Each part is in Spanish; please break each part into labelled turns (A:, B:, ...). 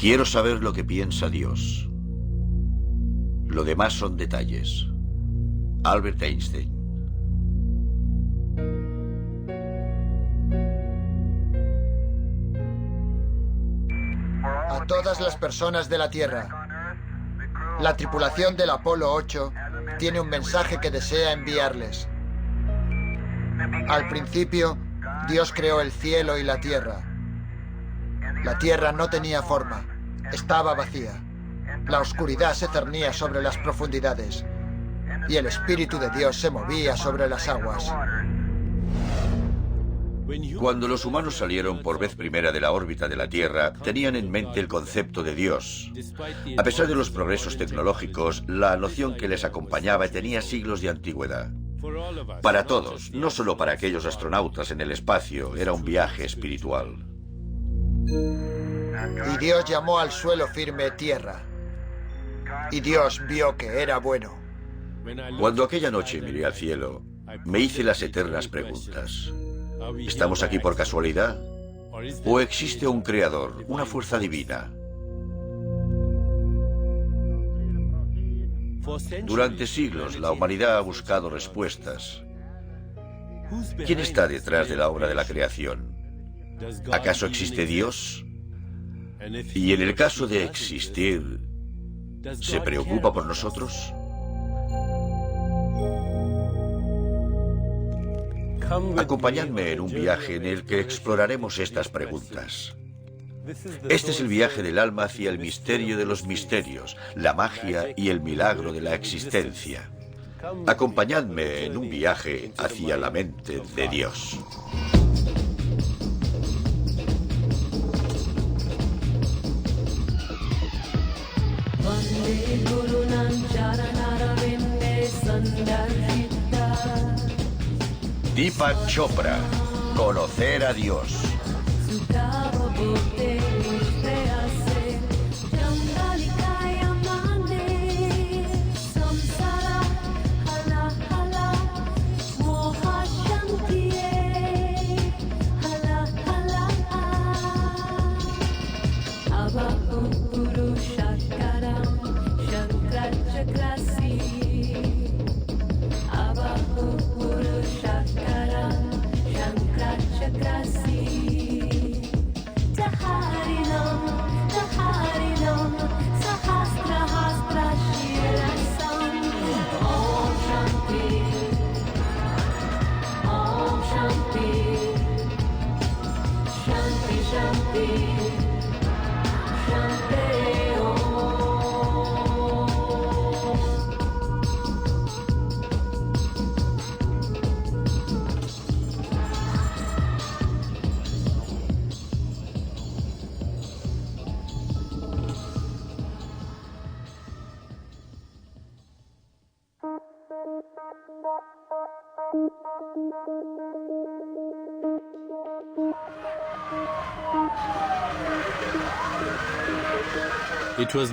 A: Quiero saber lo que piensa Dios. Lo demás son detalles. Albert Einstein.
B: A todas las personas de la Tierra, la tripulación del Apolo 8 tiene un mensaje que desea enviarles. Al principio, Dios creó el cielo y la tierra. La tierra no tenía forma, estaba vacía. La oscuridad se cernía sobre las profundidades y el Espíritu de Dios se movía sobre las aguas.
A: Cuando los humanos salieron por vez primera de la órbita de la Tierra, tenían en mente el concepto de Dios. A pesar de los progresos tecnológicos, la noción que les acompañaba tenía siglos de antigüedad. Para todos, no solo para aquellos astronautas en el espacio, era un viaje espiritual.
B: Y Dios llamó al suelo firme tierra. Y Dios vio que era bueno.
A: Cuando aquella noche miré al cielo, me hice las eternas preguntas. ¿Estamos aquí por casualidad? ¿O existe un creador, una fuerza divina? Durante siglos, la humanidad ha buscado respuestas. ¿Quién está detrás de la obra de la creación? ¿Acaso existe Dios? Y en el caso de existir, ¿se preocupa por nosotros? Acompañadme en un viaje en el que exploraremos estas preguntas. Este es el viaje del alma hacia el misterio de los misterios, la magia y el milagro de la existencia. Acompañadme en un viaje hacia la mente de Dios. Deepak Chopra, conocer a Dios.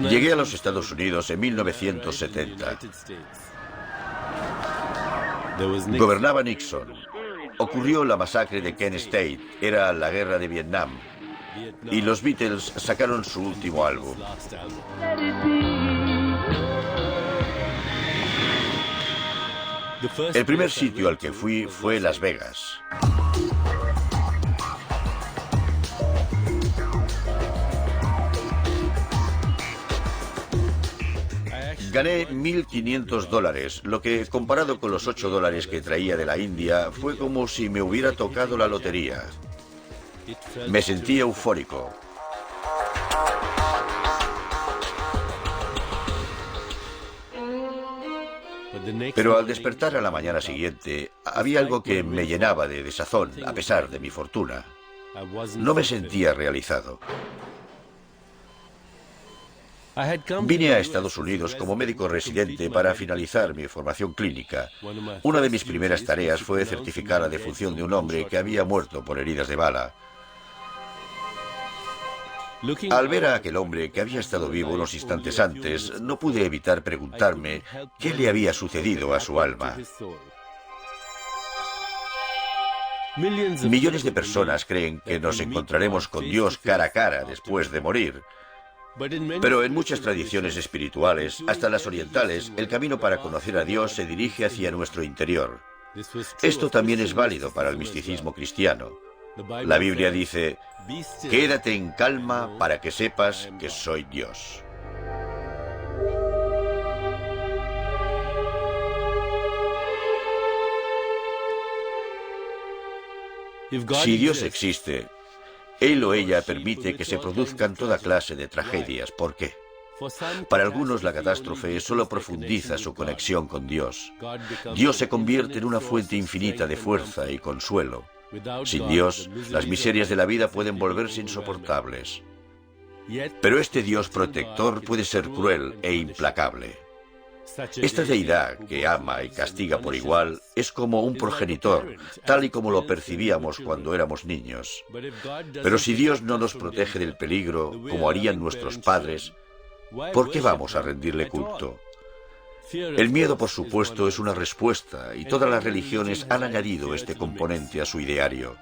A: Llegué a los Estados Unidos en 1970. Gobernaba Nixon. Ocurrió la masacre de Kent State. Era la guerra de Vietnam. Y los Beatles sacaron su último álbum. El primer sitio al que fui fue Las Vegas. Gané $1.500, lo que, comparado con los $8 que traía de la India, fue como si me hubiera tocado la lotería. Me sentí eufórico. Pero al despertar a la mañana siguiente, había algo que me llenaba de desazón, a pesar de mi fortuna. No me sentía realizado. Vine a Estados Unidos como médico residente para finalizar mi formación clínica. Una de mis primeras tareas fue certificar la defunción de un hombre que había muerto por heridas de bala. Al ver a aquel hombre que había estado vivo unos instantes antes, no pude evitar preguntarme qué le había sucedido a su alma. Millones de personas creen que nos encontraremos con Dios cara a cara después de morir. Pero en muchas tradiciones espirituales, hasta las orientales, el camino para conocer a Dios se dirige hacia nuestro interior. Esto también es válido para el misticismo cristiano. La Biblia dice: quédate en calma para que sepas que soy Dios. Si Dios existe, Él o ella permite que se produzcan toda clase de tragedias. ¿Por qué? Para algunos la catástrofe solo profundiza su conexión con Dios. Dios se convierte en una fuente infinita de fuerza y consuelo. Sin Dios, las miserias de la vida pueden volverse insoportables. Pero este Dios protector puede ser cruel e implacable. Esta deidad que ama y castiga por igual es como un progenitor, tal y como lo percibíamos cuando éramos niños. Pero si Dios no nos protege del peligro, como harían nuestros padres, ¿por qué vamos a rendirle culto? El miedo, por supuesto, es una respuesta, y todas las religiones han añadido este componente a su ideario.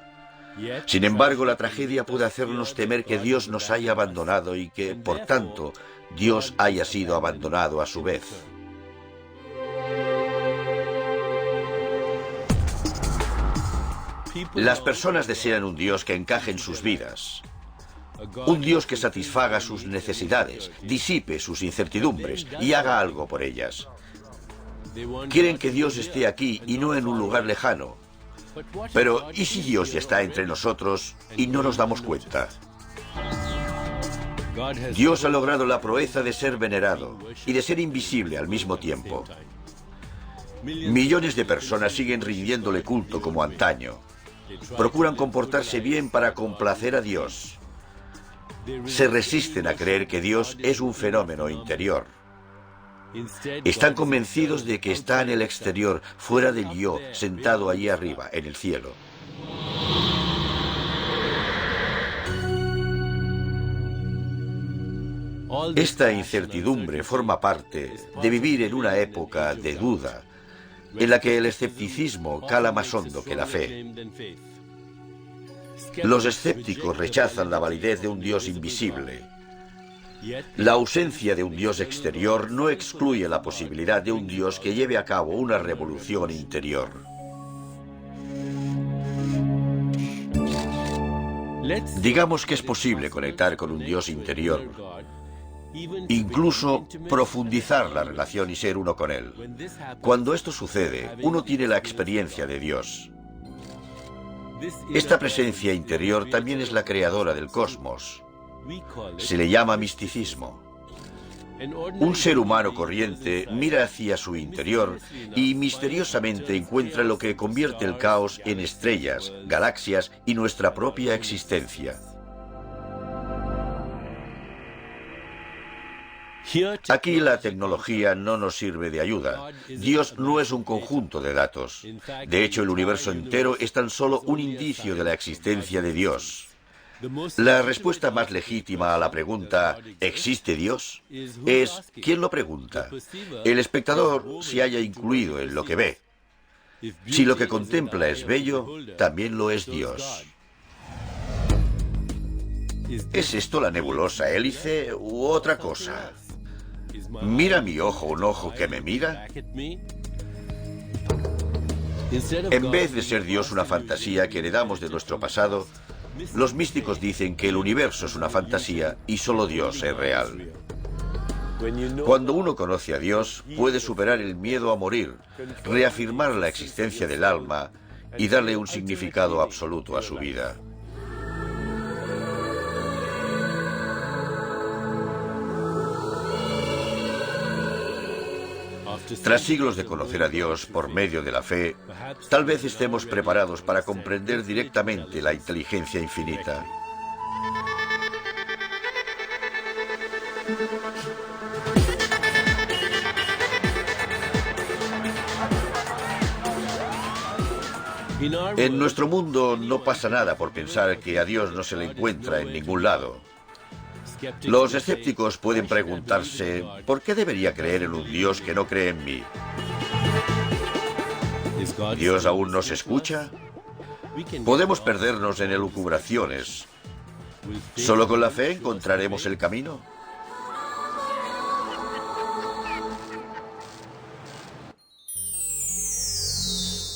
A: Sin embargo, la tragedia puede hacernos temer que Dios nos haya abandonado y que, por tanto, Dios haya sido abandonado a su vez. Las personas desean un Dios que encaje en sus vidas. Un Dios que satisfaga sus necesidades, disipe sus incertidumbres y haga algo por ellas. Quieren que Dios esté aquí y no en un lugar lejano. Pero, ¿y si Dios ya está entre nosotros y no nos damos cuenta? Dios ha logrado la proeza de ser venerado y de ser invisible al mismo tiempo. Millones de personas siguen rindiéndole culto como antaño. Procuran comportarse bien para complacer a Dios. Se resisten a creer que Dios es un fenómeno interior. Están convencidos de que está en el exterior, fuera del yo, sentado allí arriba, en el cielo. Esta incertidumbre forma parte de vivir en una época de duda, en la que el escepticismo cala más hondo que la fe. Los escépticos rechazan la validez de un Dios invisible. La ausencia de un Dios exterior no excluye la posibilidad de un Dios que lleve a cabo una revolución interior. Digamos que es posible conectar con un Dios interior, incluso profundizar la relación y ser uno con Él. Cuando esto sucede, uno tiene la experiencia de Dios. Esta presencia interior también es la creadora del cosmos. Se le llama misticismo. Un ser humano corriente mira hacia su interior y misteriosamente encuentra lo que convierte el caos en estrellas, galaxias y nuestra propia existencia. Aquí la tecnología no nos sirve de ayuda. Dios no es un conjunto de datos. De hecho, el universo entero es tan solo un indicio de la existencia de Dios. La respuesta más legítima a la pregunta ¿existe Dios? Es ¿quién lo pregunta? El espectador se haya incluido en lo que ve. Si lo que contempla es bello, también lo es Dios. ¿Es esto la nebulosa hélice u otra cosa? ¿Mira mi ojo un ojo que me mira? En vez de ser Dios una fantasía que heredamos de nuestro pasado, los místicos dicen que el universo es una fantasía y solo Dios es real. Cuando uno conoce a Dios, puede superar el miedo a morir, reafirmar la existencia del alma y darle un significado absoluto a su vida. Tras siglos de conocer a Dios por medio de la fe, tal vez estemos preparados para comprender directamente la inteligencia infinita. En nuestro mundo no pasa nada por pensar que a Dios no se le encuentra en ningún lado. Los escépticos pueden preguntarse, ¿por qué debería creer en un Dios que no cree en mí? ¿Dios aún nos escucha? Podemos perdernos en elucubraciones. ¿Solo con la fe encontraremos el camino?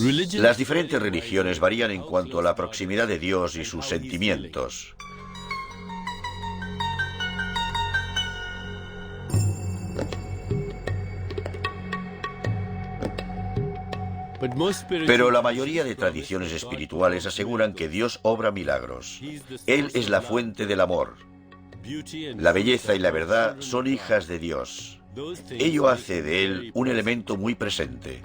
A: Las diferentes religiones varían en cuanto a la proximidad de Dios y sus sentimientos. Pero la mayoría de tradiciones espirituales aseguran que Dios obra milagros. Él es la fuente del amor. La belleza y la verdad son hijas de Dios. Ello hace de Él un elemento muy presente.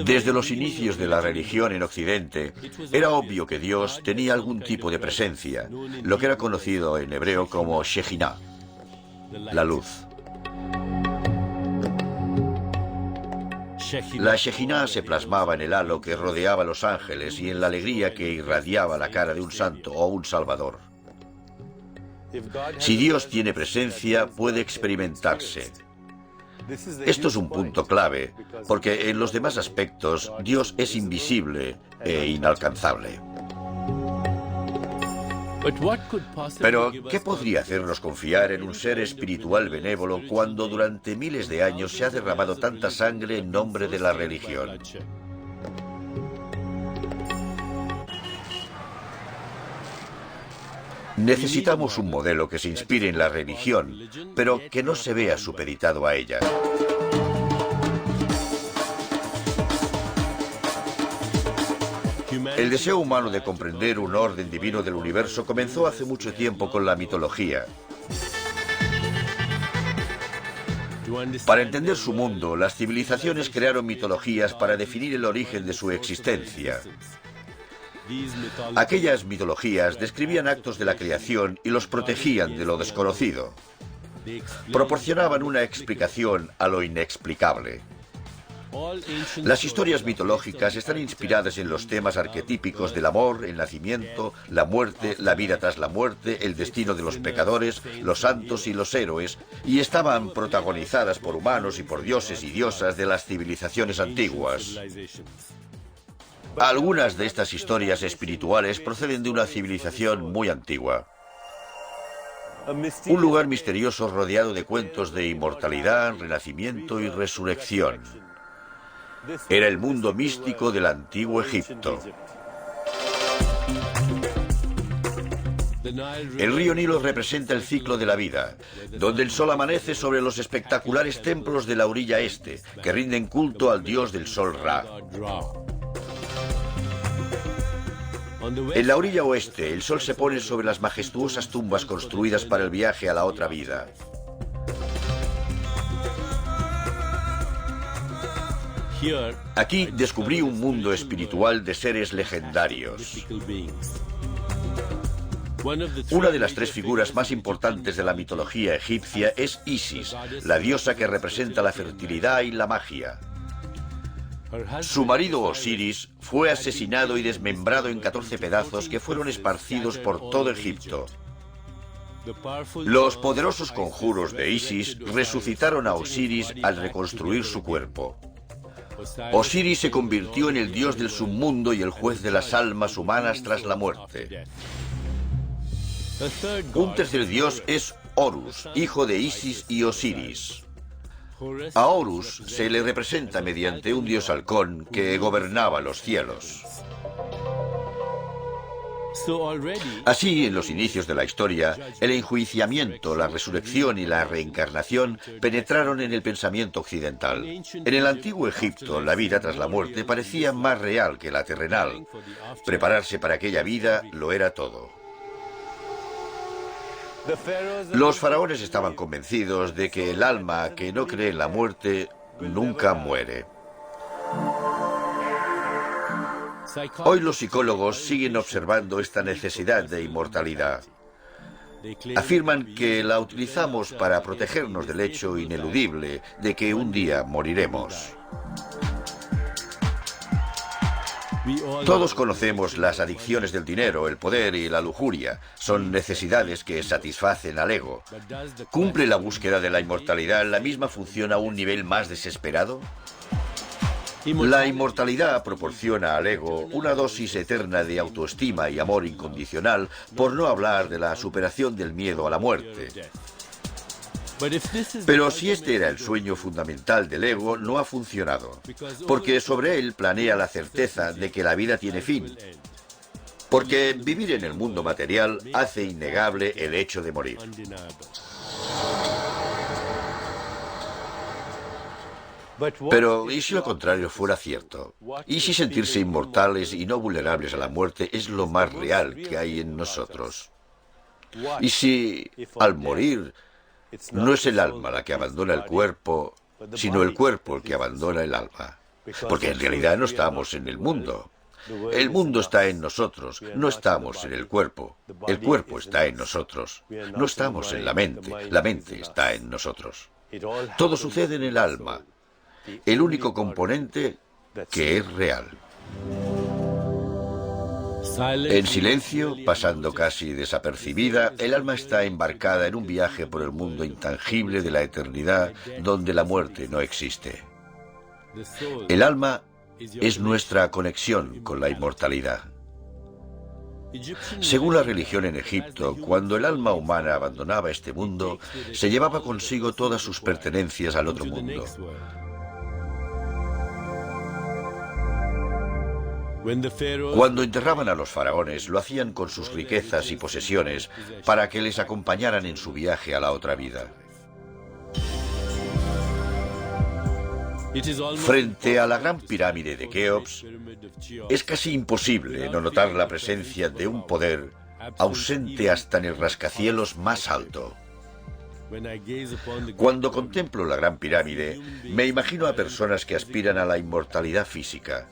A: Desde los inicios de la religión en Occidente, era obvio que Dios tenía algún tipo de presencia, lo que era conocido en hebreo como Shejinah, la luz. La Shejinah se plasmaba en el halo que rodeaba a los ángeles y en la alegría que irradiaba la cara de un santo o un salvador. Si Dios tiene presencia, puede experimentarse. Esto es un punto clave, porque en los demás aspectos Dios es invisible e inalcanzable. Pero, ¿qué podría hacernos confiar en un ser espiritual benévolo cuando durante miles de años se ha derramado tanta sangre en nombre de la religión? Necesitamos un modelo que se inspire en la religión, pero que no se vea supeditado a ella. El deseo humano de comprender un orden divino del universo comenzó hace mucho tiempo con la mitología. Para entender su mundo, las civilizaciones crearon mitologías para definir el origen de su existencia. Aquellas mitologías describían actos de la creación y los protegían de lo desconocido. Proporcionaban una explicación a lo inexplicable. Las historias mitológicas están inspiradas en los temas arquetípicos del amor, el nacimiento, la muerte, la vida tras la muerte, el destino de los pecadores, los santos y los héroes, y estaban protagonizadas por humanos y por dioses y diosas de las civilizaciones antiguas. Algunas de estas historias espirituales proceden de una civilización muy antigua. Un lugar misterioso rodeado de cuentos de inmortalidad, renacimiento y resurrección. Era el mundo místico del antiguo Egipto. El río Nilo representa el ciclo de la vida, donde el sol amanece sobre los espectaculares templos de la orilla este, que rinden culto al dios del sol Ra. En la orilla oeste, el sol se pone sobre las majestuosas tumbas construidas para el viaje a la otra vida. Aquí descubrí un mundo espiritual de seres legendarios. Una de las tres figuras más importantes de la mitología egipcia es Isis, la diosa que representa la fertilidad y la magia. Su marido Osiris fue asesinado y desmembrado en 14 pedazos que fueron esparcidos por todo Egipto. Los poderosos conjuros de Isis resucitaron a Osiris al reconstruir su cuerpo. Osiris se convirtió en el dios del submundo y el juez de las almas humanas tras la muerte. Un tercer dios es Horus, hijo de Isis y Osiris. A Horus se le representa mediante un dios halcón que gobernaba los cielos. Así, en los inicios de la historia, el enjuiciamiento, la resurrección y la reencarnación penetraron en el pensamiento occidental. En el antiguo Egipto, la vida tras la muerte parecía más real que la terrenal. Prepararse para aquella vida lo era todo. Los faraones estaban convencidos de que el alma que no cree en la muerte nunca muere. Hoy los psicólogos siguen observando esta necesidad de inmortalidad. Afirman que la utilizamos para protegernos del hecho ineludible de que un día moriremos. Todos conocemos las adicciones del dinero, el poder y la lujuria. Son necesidades que satisfacen al ego. ¿Cumple la búsqueda de la inmortalidad la misma función a un nivel más desesperado? La inmortalidad proporciona al ego una dosis eterna de autoestima y amor incondicional, por no hablar de la superación del miedo a la muerte. Pero si este era el sueño fundamental del ego, no ha funcionado, porque sobre él planea la certeza de que la vida tiene fin. Porque vivir en el mundo material hace innegable el hecho de morir. Pero, ¿y si lo contrario fuera cierto? ¿Y si sentirse inmortales y no vulnerables a la muerte es lo más real que hay en nosotros? ¿Y si, al morir, no es el alma la que abandona el cuerpo, sino el cuerpo el que abandona el alma? Porque en realidad no estamos en el mundo. El mundo está en nosotros, no estamos en el cuerpo. El cuerpo está en nosotros. No estamos en la mente está en nosotros. Todo sucede en el alma, el único componente que es real. En silencio, pasando casi desapercibida, el alma está embarcada en un viaje por el mundo intangible de la eternidad, donde la muerte no existe. El alma es nuestra conexión con la inmortalidad. Según la religión en Egipto, cuando el alma humana abandonaba este mundo, se llevaba consigo todas sus pertenencias al otro mundo. Cuando enterraban a los faraones, lo hacían con sus riquezas y posesiones para que les acompañaran en su viaje a la otra vida. Frente a la gran pirámide de Keops, es casi imposible no notar la presencia de un poder ausente hasta en el rascacielos más alto. Cuando contemplo la gran pirámide, me imagino a personas que aspiran a la inmortalidad física.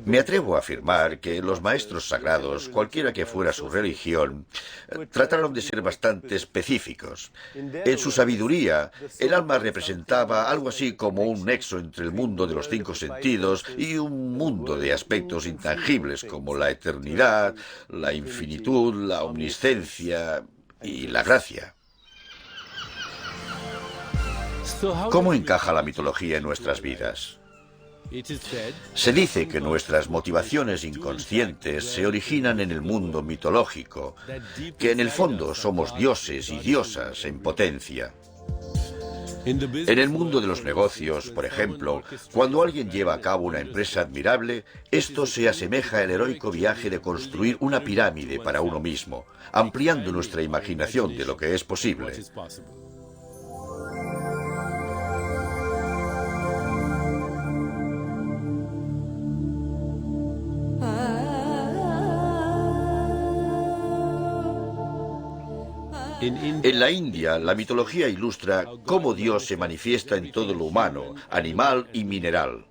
A: Me atrevo a afirmar que los maestros sagrados, cualquiera que fuera su religión, trataron de ser bastante específicos. En su sabiduría, el alma representaba algo así como un nexo entre el mundo de los 5 sentidos y un mundo de aspectos intangibles como la eternidad, la infinitud, la omniscencia y la gracia. ¿Cómo encaja la mitología en nuestras vidas? Se dice que nuestras motivaciones inconscientes se originan en el mundo mitológico, que en el fondo somos dioses y diosas en potencia. En el mundo de los negocios, por ejemplo, cuando alguien lleva a cabo una empresa admirable, esto se asemeja al heroico viaje de construir una pirámide para uno mismo, ampliando nuestra imaginación de lo que es posible. En la India, la mitología ilustra cómo Dios se manifiesta en todo lo humano, animal y mineral.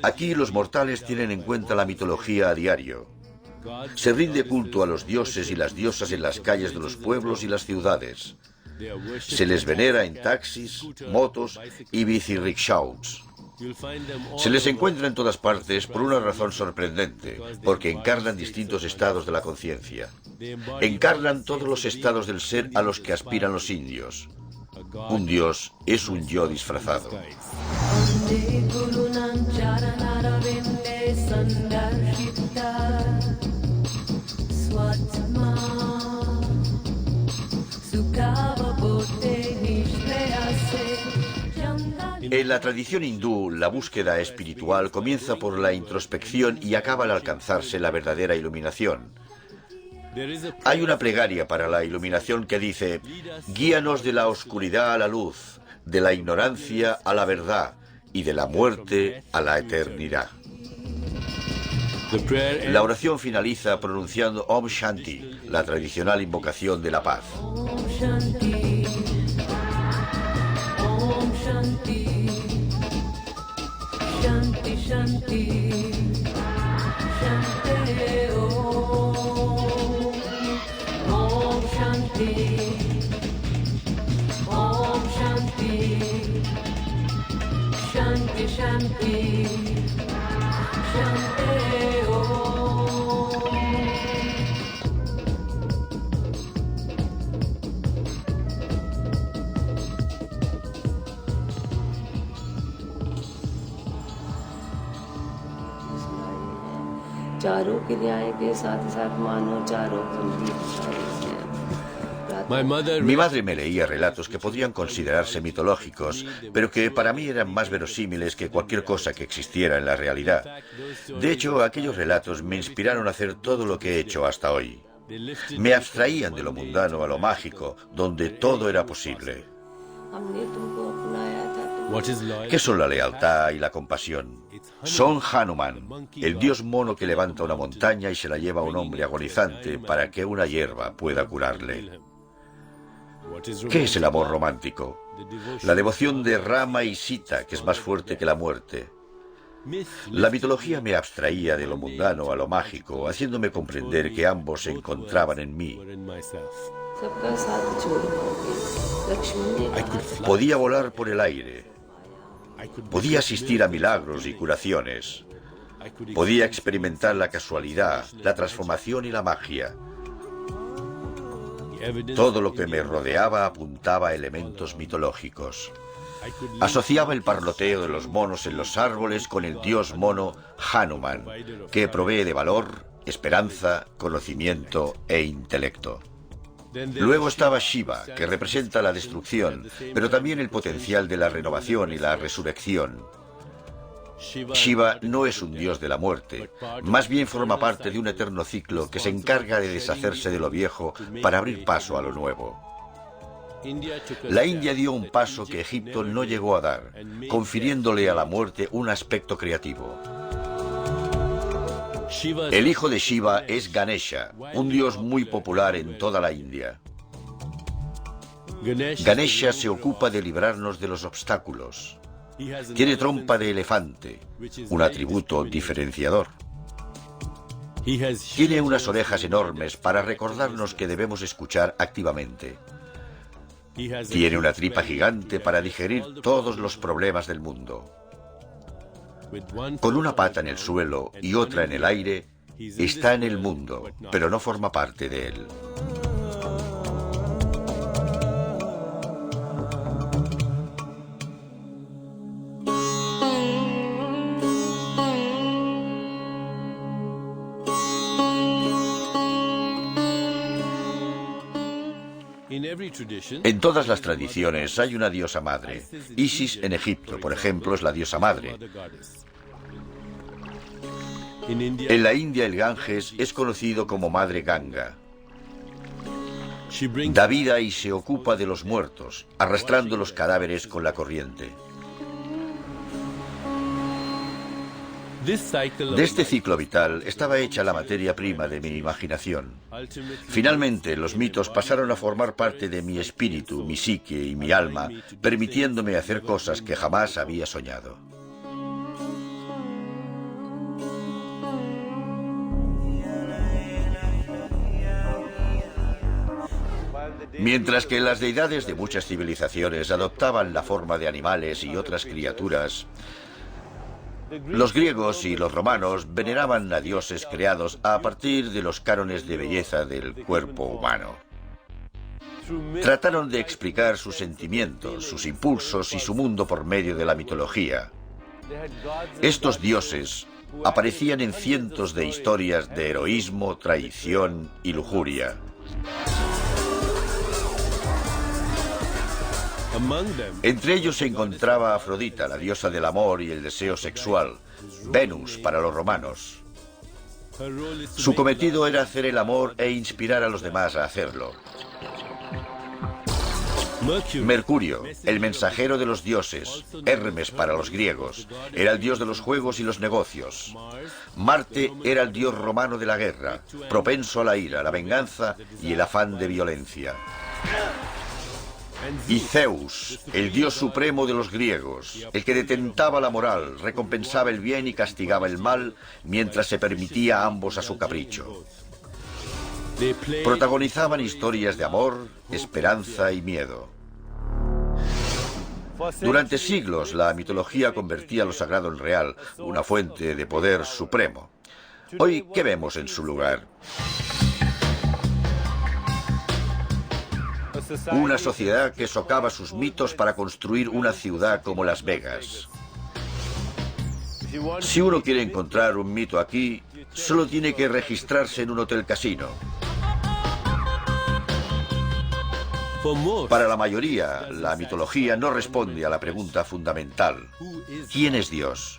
A: Aquí los mortales tienen en cuenta la mitología a diario. Se rinde culto a los dioses y las diosas en las calles de los pueblos y las ciudades. Se les venera en taxis, motos y bicirrickshaws. Se les encuentra en todas partes por una razón sorprendente, porque encarnan distintos estados de la conciencia. Encarnan todos los estados del ser a los que aspiran los indios. Un dios es un yo disfrazado. En la tradición hindú, la búsqueda espiritual comienza por la introspección y acaba al alcanzarse la verdadera iluminación. Hay una plegaria para la iluminación que dice: guíanos de la oscuridad a la luz, de la ignorancia a la verdad y de la muerte a la eternidad. La oración finaliza pronunciando Om Shanti, la tradicional invocación de la paz. Shanti, Shanti, Shanti, Om Shanti, Om Shanti, Shanti, Shanti, Shanti, Om.
C: चारों क्रियाएं के साथ साथ मानो चारों गंभीर विचारों से।
A: Mi madre me leía relatos que podrían considerarse mitológicos, pero que para mí eran más verosímiles que cualquier cosa que existiera en la realidad. De hecho, aquellos relatos me inspiraron a hacer todo lo que he hecho hasta hoy. Me abstraían de lo mundano a lo mágico, donde todo era posible.
C: हमने तुमको अपनाया था तुम
A: ¿Qué son la lealtad y la compasión? Son Hanuman, el dios mono que levanta una montaña y se la lleva a un hombre agonizante para que una hierba pueda curarle. ¿Qué es el amor romántico? La devoción de Rama y Sita, que es más fuerte que la muerte. La mitología me abstraía de lo mundano a lo mágico, haciéndome comprender que ambos se encontraban en mí.
C: सबका साथ छोड़ोगे। लक्ष्मी ने कहा
A: Podía volar por el aire. Podía asistir a milagros y curaciones. Podía experimentar la casualidad, la transformación y la magia. Todo lo que me rodeaba apuntaba a elementos mitológicos. Asociaba el parloteo de los monos en los árboles con el dios mono Hanuman, que provee de valor, esperanza, conocimiento e intelecto. Luego estaba Shiva, que representa la destrucción, pero también el potencial de la renovación y la resurrección. Shiva no es un dios de la muerte, más bien forma parte de un eterno ciclo que se encarga de deshacerse de lo viejo para abrir paso a lo nuevo. La India dio un paso que Egipto no llegó a dar, confiriéndole a la muerte un aspecto creativo. El hijo de Shiva es Ganesha, un dios muy popular en toda la India. Ganesha se ocupa de librarnos de los obstáculos. Tiene trompa de elefante, un atributo diferenciador. Tiene unas orejas enormes para recordarnos que debemos escuchar activamente. Tiene una tripa gigante para digerir todos los problemas del mundo. Con una pata en el suelo y otra en el aire, está en el mundo, pero no forma parte de él. En todas las tradiciones hay una diosa madre. Isis en Egipto, por ejemplo, es la diosa madre. En la India el Ganges es conocido como Madre Ganga. Da vida y se ocupa de los muertos, arrastrando los cadáveres con la corriente. De este ciclo vital estaba hecha la materia prima de mi imaginación. Finalmente, los mitos pasaron a formar parte de mi espíritu, mi psique y mi alma, permitiéndome hacer cosas que jamás había soñado. Mientras que las deidades de muchas civilizaciones adoptaban la forma de animales y otras criaturas, los griegos y los romanos veneraban a dioses creados a partir de los cánones de belleza del cuerpo humano. Trataron de explicar sus sentimientos, sus impulsos y su mundo por medio de la mitología. Estos dioses aparecían en cientos de historias de heroísmo, traición y lujuria. Entre ellos se encontraba Afrodita, la diosa del amor y el deseo sexual, Venus para los romanos. Su cometido era hacer el amor e inspirar a los demás a hacerlo. Mercurio, el mensajero de los dioses, Hermes para los griegos, era el dios de los juegos y los negocios. Marte era el dios romano de la guerra, propenso a la ira, la venganza y el afán de violencia. Y Zeus, el dios supremo de los griegos, el que detentaba la moral, recompensaba el bien y castigaba el mal, mientras se permitía a ambos a su capricho. Protagonizaban historias de amor, esperanza y miedo. Durante siglos, la mitología convertía lo sagrado en real, una fuente de poder supremo. Hoy, ¿qué vemos en su lugar? Una sociedad que socava sus mitos para construir una ciudad como Las Vegas. Si uno quiere encontrar un mito aquí, solo tiene que registrarse en un hotel casino. Para la mayoría, la mitología no responde a la pregunta fundamental: ¿quién es Dios?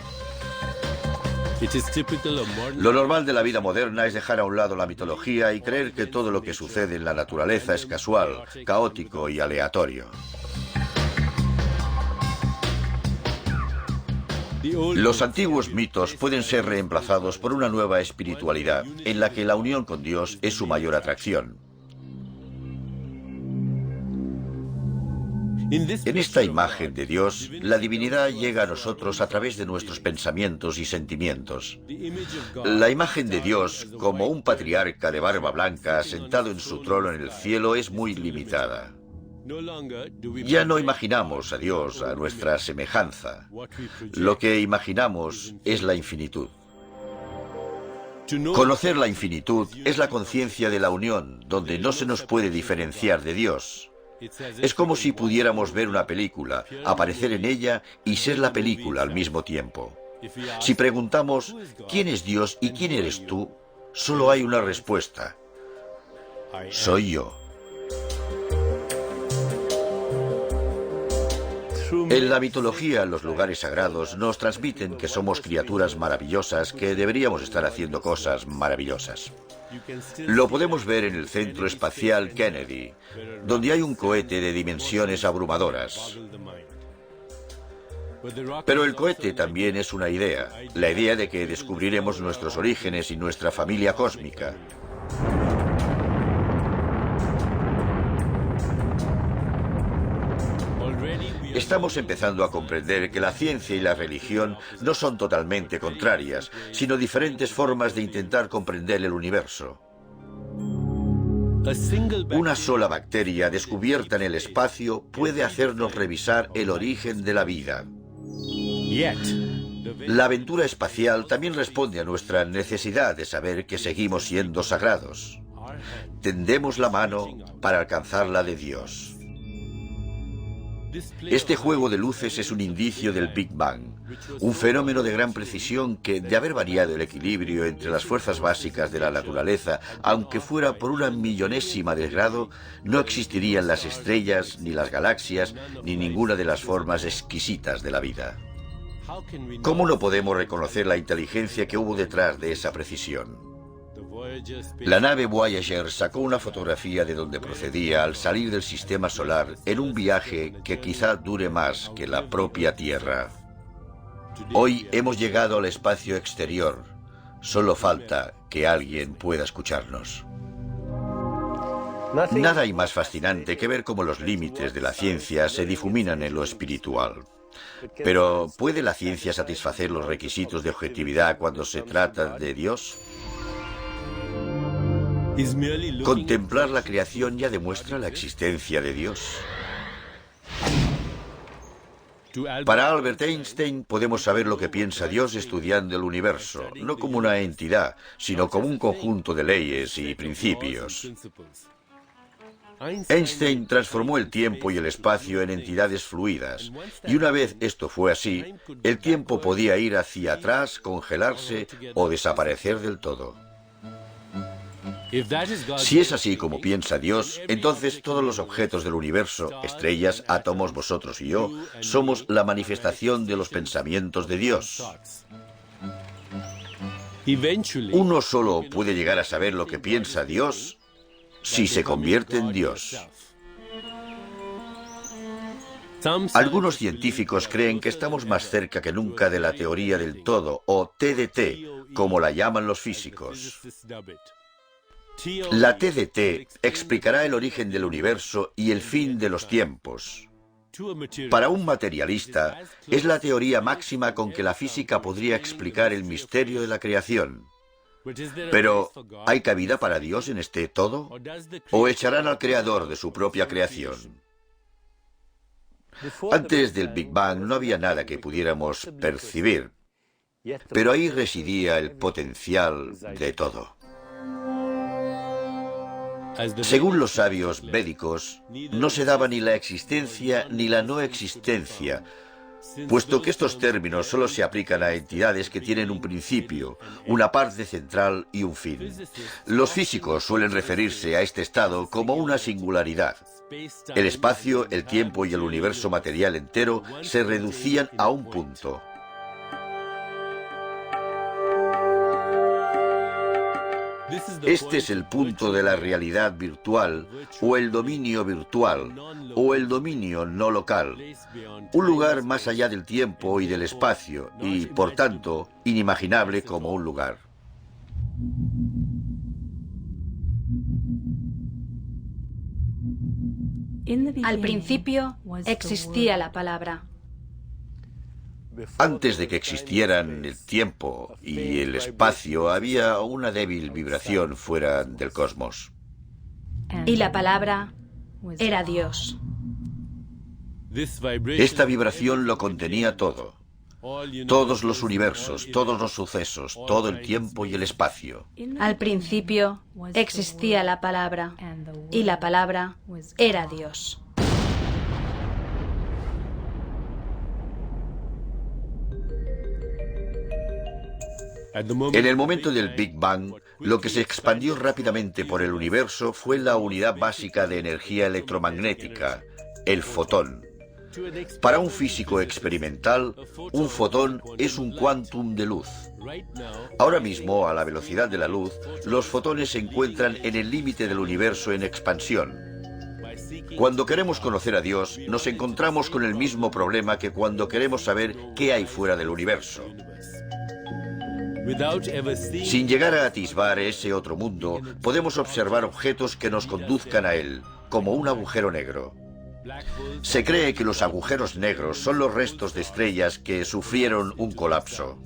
A: Lo normal de la vida moderna es dejar a un lado la mitología y creer que todo lo que sucede en la naturaleza es casual, caótico y aleatorio. Los antiguos mitos pueden ser reemplazados por una nueva espiritualidad, en la que la unión con Dios es su mayor atracción. En esta imagen de Dios, la divinidad llega a nosotros a través de nuestros pensamientos y sentimientos. La imagen de Dios, como un patriarca de barba blanca sentado en su trono en el cielo, es muy limitada. Ya no imaginamos a Dios a nuestra semejanza. Lo que imaginamos es la infinitud. Conocer la infinitud es la conciencia de la unión, donde no se nos puede diferenciar de Dios. Es como si pudiéramos ver una película, aparecer en ella y ser la película al mismo tiempo. Si preguntamos ¿quién es Dios y quién eres tú?, solo hay una respuesta: soy yo. En la mitología, los lugares sagrados nos transmiten que somos criaturas maravillosas que deberíamos estar haciendo cosas maravillosas. Lo podemos ver en el Centro Espacial Kennedy, donde hay un cohete de dimensiones abrumadoras. Pero el cohete también es una idea, la idea de que descubriremos nuestros orígenes y nuestra familia cósmica. Estamos empezando a comprender que la ciencia y la religión no son totalmente contrarias, sino diferentes formas de intentar comprender el universo. Una sola bacteria descubierta en el espacio puede hacernos revisar el origen de la vida. La aventura espacial también responde a nuestra necesidad de saber que seguimos siendo sagrados. Tendemos la mano para alcanzar la de Dios. Este juego de luces es un indicio del Big Bang, un fenómeno de gran precisión que, de haber variado el equilibrio entre las fuerzas básicas de la naturaleza, aunque fuera por una millonésima de grado, no existirían las estrellas, ni las galaxias, ni ninguna de las formas exquisitas de la vida. ¿Cómo no podemos reconocer la inteligencia que hubo detrás de esa precisión? La nave Voyager sacó una fotografía de donde procedía al salir del sistema solar en un viaje que quizá dure más que la propia Tierra. Hoy hemos llegado al espacio exterior. Solo falta que alguien pueda escucharnos. Nada hay más fascinante que ver cómo los límites de la ciencia se difuminan en lo espiritual. Pero, ¿puede la ciencia satisfacer los requisitos de objetividad cuando se trata de Dios? Contemplar la creación ya demuestra la existencia de Dios. Para Albert Einstein podemos saber lo que piensa Dios estudiando el universo, no como una entidad, sino como un conjunto de leyes y principios. Einstein transformó el tiempo y el espacio en entidades fluidas, y una vez esto fue así, el tiempo podía ir hacia atrás, congelarse o desaparecer del todo. Si es así como piensa Dios, entonces todos los objetos del universo, estrellas, átomos, vosotros y yo, somos la manifestación de los pensamientos de Dios. Uno solo puede llegar a saber lo que piensa Dios si se convierte en Dios. Algunos científicos creen que estamos más cerca que nunca de la teoría del todo, o TDT, como la llaman los físicos. La TDT explicará el origen del universo y el fin de los tiempos. Para un materialista, es la teoría máxima con que la física podría explicar el misterio de la creación. Pero, ¿hay cabida para Dios en este todo? ¿O echarán al creador de su propia creación? Antes del Big Bang no había nada que pudiéramos percibir, pero ahí residía el potencial de todo. Según los sabios védicos, no se daba ni la existencia ni la no existencia, puesto que estos términos solo se aplican a entidades que tienen un principio, una parte central y un fin. Los físicos suelen referirse a este estado como una singularidad. El espacio, el tiempo y el universo material entero se reducían a un punto. Este es el punto de la realidad virtual, o el dominio virtual, o el dominio no local, un lugar más allá del tiempo y del espacio, y, por tanto, inimaginable como un lugar.
D: Al principio existía la palabra.
A: Antes de que existieran el tiempo y el espacio, había una débil vibración fuera del cosmos.
D: Y la palabra era Dios.
A: Esta vibración lo contenía todo. Todos los universos, todos los sucesos, todo el tiempo y el espacio.
D: Al principio existía la palabra. Y la palabra era Dios.
A: En el momento del Big Bang, lo que se expandió rápidamente por el universo fue la unidad básica de energía electromagnética, el fotón. Para un físico experimental, un fotón es un quantum de luz. Ahora mismo, a la velocidad de la luz, los fotones se encuentran en el límite del universo en expansión. Cuando queremos conocer a Dios, nos encontramos con el mismo problema que cuando queremos saber qué hay fuera del universo. Sin llegar a atisbar ese otro mundo, podemos observar objetos que nos conduzcan a él, como un agujero negro. Se cree que los agujeros negros son los restos de estrellas que sufrieron un colapso.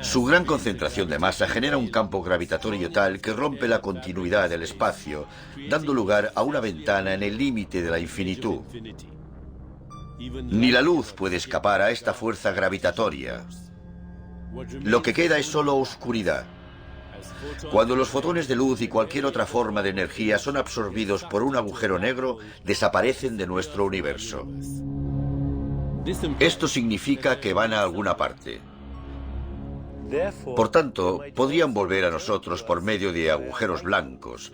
A: Su gran concentración de masa genera un campo gravitatorio tal que rompe la continuidad del espacio, dando lugar a una ventana en el límite de la infinitud. Ni la luz puede escapar a esta fuerza gravitatoria. Lo que queda es solo oscuridad. Cuando los fotones de luz y cualquier otra forma de energía son absorbidos por un agujero negro, desaparecen de nuestro universo. Esto significa que van a alguna parte. Por tanto, podrían volver a nosotros por medio de agujeros blancos,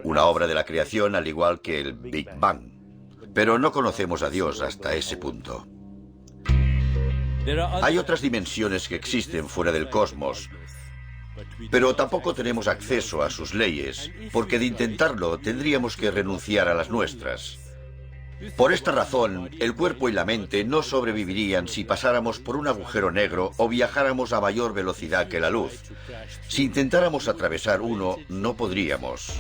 A: una obra de la creación al igual que el Big Bang. Pero no conocemos a Dios hasta ese punto. Hay otras dimensiones que existen fuera del cosmos, pero tampoco tenemos acceso a sus leyes, porque de intentarlo tendríamos que renunciar a las nuestras. Por esta razón, el cuerpo y la mente no sobrevivirían si pasáramos por un agujero negro o viajáramos a mayor velocidad que la luz. Si intentáramos atravesar uno, no podríamos.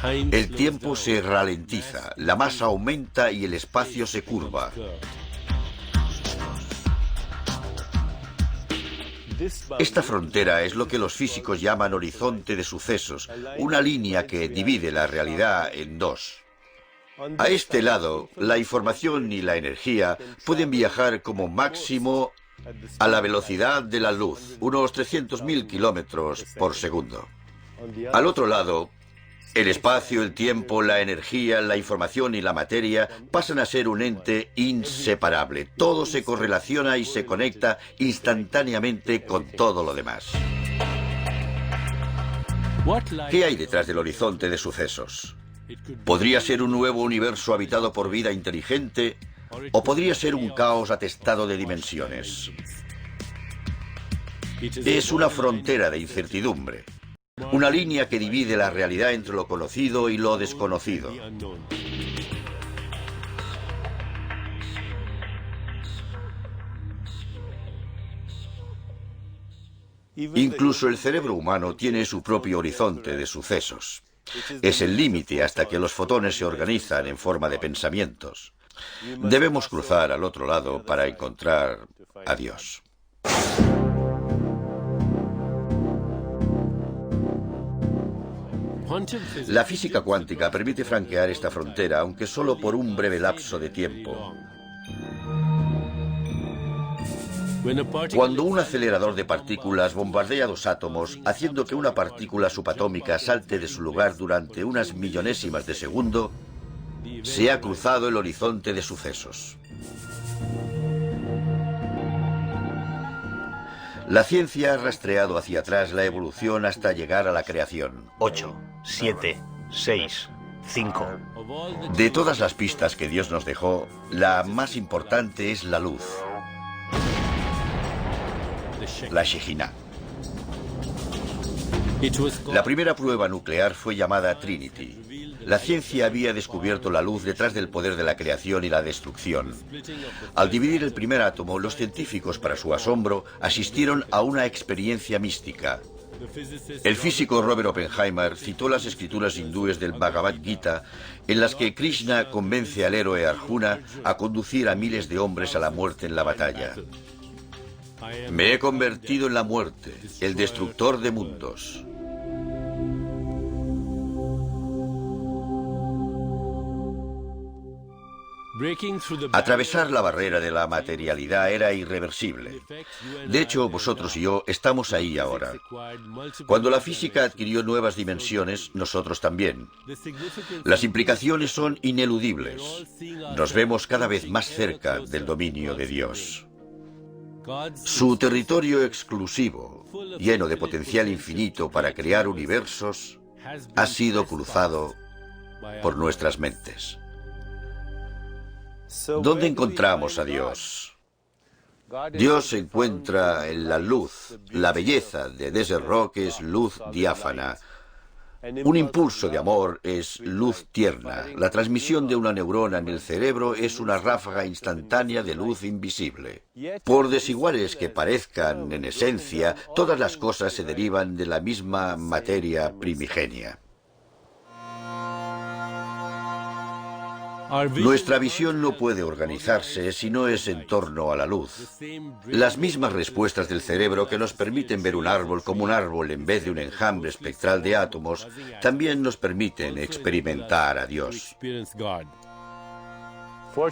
A: El tiempo se ralentiza, la masa aumenta y el espacio se curva. Esta frontera es lo que los físicos llaman horizonte de sucesos, una línea que divide la realidad en dos. A este lado, la información y la energía pueden viajar como máximo a la velocidad de la luz, unos 300.000 kilómetros por segundo. Al otro lado, el espacio, el tiempo, la energía, la información y la materia pasan a ser un ente inseparable. Todo se correlaciona y se conecta instantáneamente con todo lo demás. ¿Qué hay detrás del horizonte de sucesos? ¿Podría ser un nuevo universo habitado por vida inteligente o podría ser un caos atestado de dimensiones? Es una frontera de incertidumbre. Una línea que divide la realidad entre lo conocido y lo desconocido. Incluso el cerebro humano tiene su propio horizonte de sucesos. Es el límite hasta que los fotones se organizan en forma de pensamientos. Debemos cruzar al otro lado para encontrar a Dios. La física cuántica permite franquear esta frontera, aunque solo por un breve lapso de tiempo. Cuando un acelerador de partículas bombardea dos átomos, haciendo que una partícula subatómica salte de su lugar durante unas millonésimas de segundo, Se ha cruzado el horizonte de sucesos. La ciencia ha rastreado hacia atrás la evolución hasta llegar a la creación.
E: 8, 7, 6, 5.
A: De todas las pistas que Dios nos dejó, la más importante es la luz. La Shejinah. La primera prueba nuclear fue llamada Trinity. La ciencia había descubierto la luz detrás del poder de la creación y la destrucción. Al dividir el primer átomo, los científicos, para su asombro, asistieron a una experiencia mística. El físico Robert Oppenheimer citó las escrituras hindúes del Bhagavad Gita, en las que Krishna convence al héroe Arjuna a conducir a miles de hombres a la muerte en la batalla. Me he convertido en la muerte, el destructor de mundos. Atravesar la barrera de la materialidad era irreversible. De hecho, vosotros y yo estamos ahí ahora. Cuando la física adquirió nuevas dimensiones, nosotros también. Las implicaciones son ineludibles. Nos vemos cada vez más cerca del dominio de Dios. Su territorio exclusivo, lleno de potencial infinito para crear universos, ha sido cruzado por nuestras mentes. ¿Dónde encontramos a Dios? Dios se encuentra en la luz. La belleza de Desert Rock es luz diáfana. Un impulso de amor es luz tierna. La transmisión de una neurona en el cerebro es una ráfaga instantánea de luz invisible. Por desiguales que parezcan en esencia, todas las cosas se derivan de la misma materia primigenia. Nuestra visión no puede organizarse si no es en torno a la luz. Las mismas respuestas del cerebro que nos permiten ver un árbol como un árbol en vez de un enjambre espectral de átomos, también nos permiten experimentar a Dios.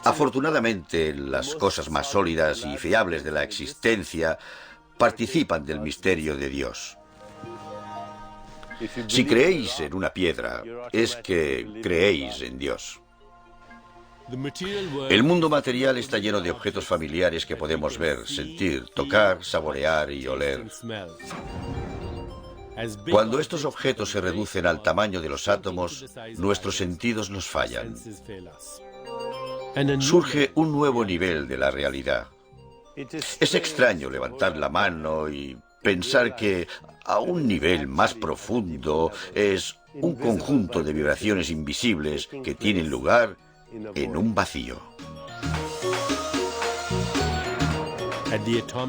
A: Afortunadamente, las cosas más sólidas y fiables de la existencia participan del misterio de Dios. Si creéis en una piedra, es que creéis en Dios. El mundo material está lleno de objetos familiares que podemos ver, sentir, tocar, saborear y oler. Cuando estos objetos se reducen al tamaño de los átomos, nuestros sentidos nos fallan. Surge un nuevo nivel de la realidad. Es extraño levantar la mano y pensar que a un nivel más profundo es un conjunto de vibraciones invisibles que tienen lugar en un vacío.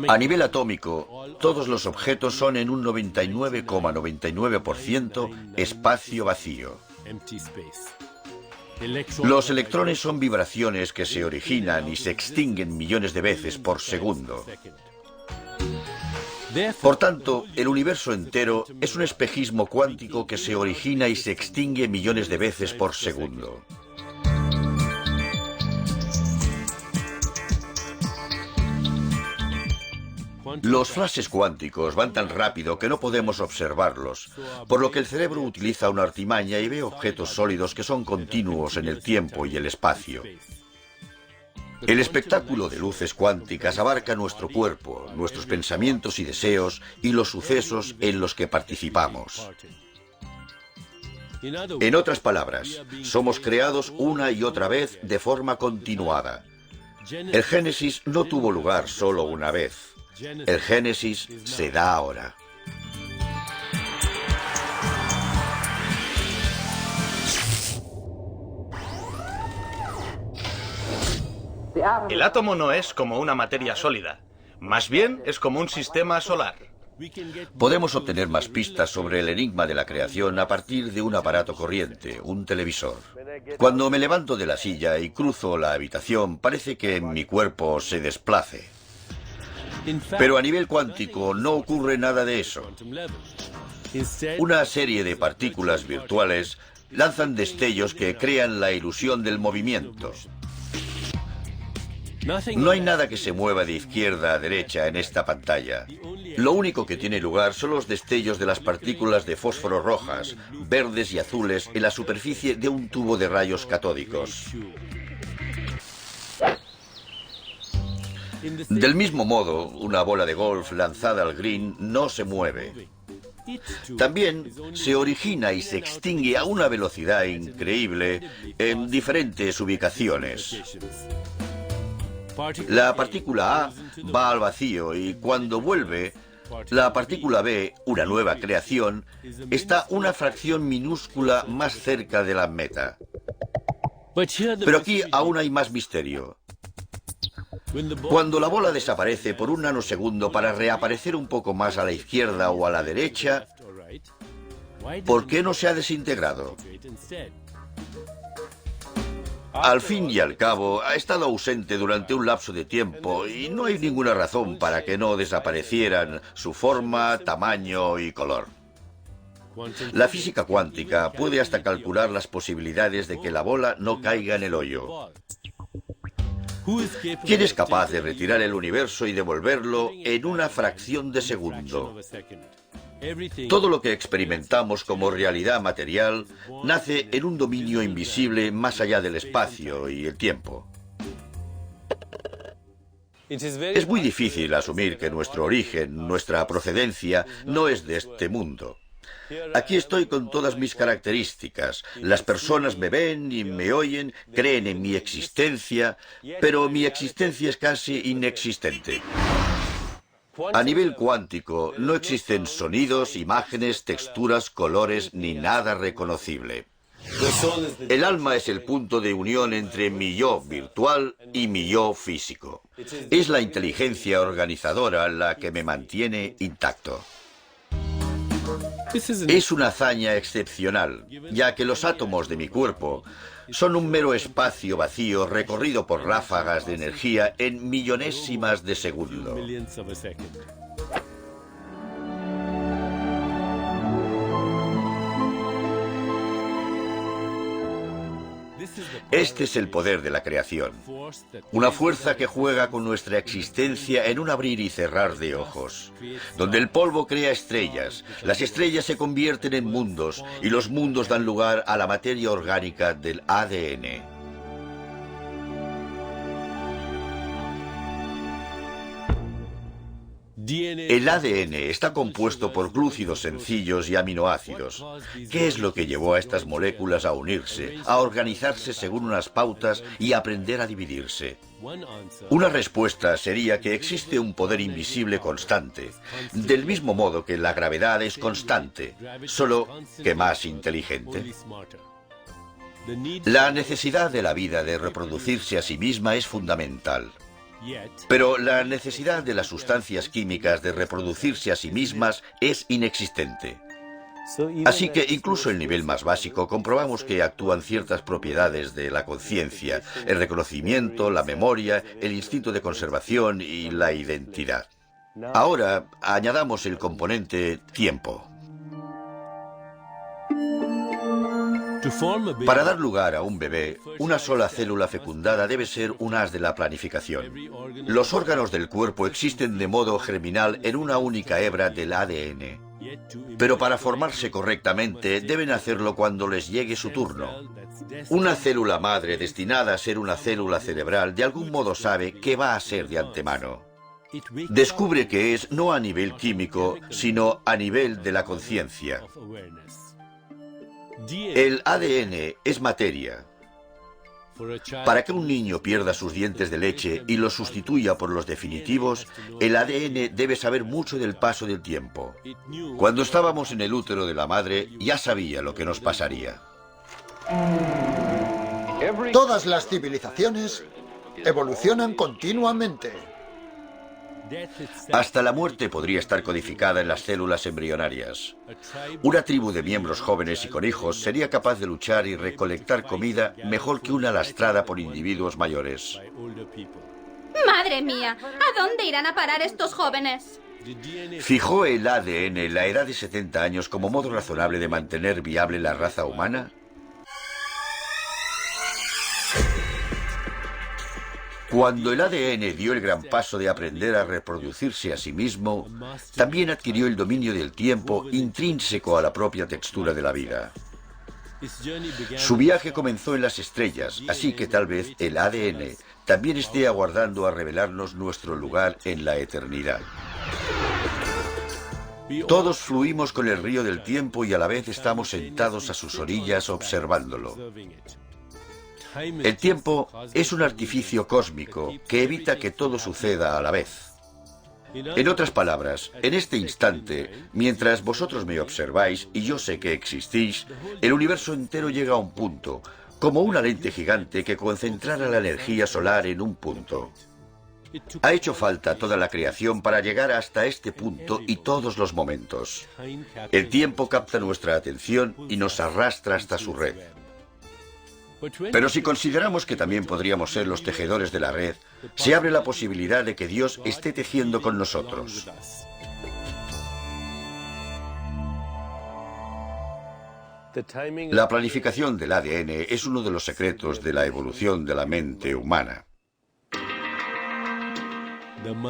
A: A nivel atómico, todos los objetos son en un 99,99% espacio vacío. Los electrones son vibraciones que se originan y se extinguen millones de veces por segundo. Por tanto, el universo entero es un espejismo cuántico que se origina y se extingue millones de veces por segundo. Los flashes cuánticos van tan rápido que no podemos observarlos, por lo que el cerebro utiliza una artimaña y ve objetos sólidos que son continuos en el tiempo y el espacio. El espectáculo de luces cuánticas abarca nuestro cuerpo, nuestros pensamientos y deseos y los sucesos en los que participamos. En otras palabras, somos creados una y otra vez de forma continuada. El Génesis no tuvo lugar solo una vez. El Génesis se da ahora.
E: El átomo no es como una materia sólida. Más bien es como un sistema solar.
A: Podemos obtener más pistas sobre el enigma de la creación a partir de un aparato corriente, un televisor. Cuando me levanto de la silla y cruzo la habitación, parece que mi cuerpo se desplace. Pero a nivel cuántico no ocurre nada de eso. Una serie de partículas virtuales lanzan destellos que crean la ilusión del movimiento. No hay nada que se mueva de izquierda a derecha en esta pantalla. Lo único que tiene lugar son los destellos de las partículas de fósforo rojas, verdes y azules en la superficie de un tubo de rayos catódicos. Del mismo modo, una bola de golf lanzada al green no se mueve. También se origina y se extingue a una velocidad increíble en diferentes ubicaciones. La partícula A va al vacío y cuando vuelve, la partícula B, una nueva creación, está una fracción minúscula más cerca de la meta. Pero aquí aún hay más misterio. Cuando la bola desaparece por un nanosegundo para reaparecer un poco más a la izquierda o a la derecha, ¿por qué no se ha desintegrado? Al fin y al cabo, ha estado ausente durante un lapso de tiempo y no hay ninguna razón para que no desaparecieran su forma, tamaño y color. La física cuántica puede hasta calcular las posibilidades de que la bola no caiga en el hoyo. ¿Quién es capaz de retirar el universo y devolverlo en una fracción de segundo? Todo lo que experimentamos como realidad material nace en un dominio invisible más allá del espacio y el tiempo. Es muy difícil asumir que nuestro origen, nuestra procedencia, no es de este mundo. Aquí estoy con todas mis características. Las personas me ven y me oyen, creen en mi existencia, pero mi existencia es casi inexistente. A nivel cuántico no existen sonidos, imágenes, texturas, colores ni nada reconocible. El alma es el punto de unión entre mi yo virtual y mi yo físico. Es la inteligencia organizadora la que me mantiene intacto. Es una hazaña excepcional, ya que los átomos de mi cuerpo son un mero espacio vacío recorrido por ráfagas de energía en millonésimas de segundo. Este es el poder de la creación, una fuerza que juega con nuestra existencia en un abrir y cerrar de ojos, donde el polvo crea estrellas, las estrellas se convierten en mundos y los mundos dan lugar a la materia orgánica del ADN. El ADN está compuesto por glúcidos sencillos y aminoácidos. ¿Qué es lo que llevó a estas moléculas a unirse, a organizarse según unas pautas y a aprender a dividirse? Una respuesta sería que existe un poder invisible constante, del mismo modo que la gravedad es constante, solo que más inteligente. La necesidad de la vida de reproducirse a sí misma es fundamental. Pero la necesidad de las sustancias químicas de reproducirse a sí mismas es inexistente. Así que incluso en el nivel más básico comprobamos que actúan ciertas propiedades de la conciencia, el reconocimiento, la memoria, el instinto de conservación y la identidad. Ahora añadamos el componente tiempo. Para dar lugar a un bebé, una sola célula fecundada debe ser un as de la planificación. Los órganos del cuerpo existen de modo germinal en una única hebra del ADN. Pero para formarse correctamente deben hacerlo cuando les llegue su turno. Una célula madre destinada a ser una célula cerebral de algún modo sabe qué va a ser de antemano. Descubre que es no a nivel químico, sino a nivel de la conciencia. El ADN es materia. Para que un niño pierda sus dientes de leche y los sustituya por los definitivos, el ADN debe saber mucho del paso del tiempo. Cuando estábamos en el útero de la madre, ya sabía lo que nos pasaría.
B: Todas las civilizaciones evolucionan continuamente.
A: Hasta la muerte podría estar codificada en las células embrionarias. Una tribu de miembros jóvenes y con hijos sería capaz de luchar y recolectar comida mejor que una lastrada por individuos mayores.
F: ¡Madre mía! ¿A dónde irán a parar estos jóvenes?
A: ¿Fijó el ADN la edad de 70 años como modo razonable de mantener viable la raza humana? Cuando el ADN dio el gran paso de aprender a reproducirse a sí mismo, también adquirió el dominio del tiempo intrínseco a la propia textura de la vida. Su viaje comenzó en las estrellas, así que tal vez el ADN también esté aguardando a revelarnos nuestro lugar en la eternidad. Todos fluimos con el río del tiempo y a la vez estamos sentados a sus orillas observándolo. El tiempo es un artificio cósmico que evita que todo suceda a la vez. En otras palabras, en este instante, mientras vosotros me observáis y yo sé que existís, el universo entero llega a un punto, como una lente gigante que concentrara la energía solar en un punto. Ha hecho falta toda la creación para llegar hasta este punto y todos los momentos. El tiempo capta nuestra atención y nos arrastra hasta su red. Pero si consideramos que también podríamos ser los tejedores de la red, se abre la posibilidad de que Dios esté tejiendo con nosotros. La planificación del ADN es uno de los secretos de la evolución de la mente humana.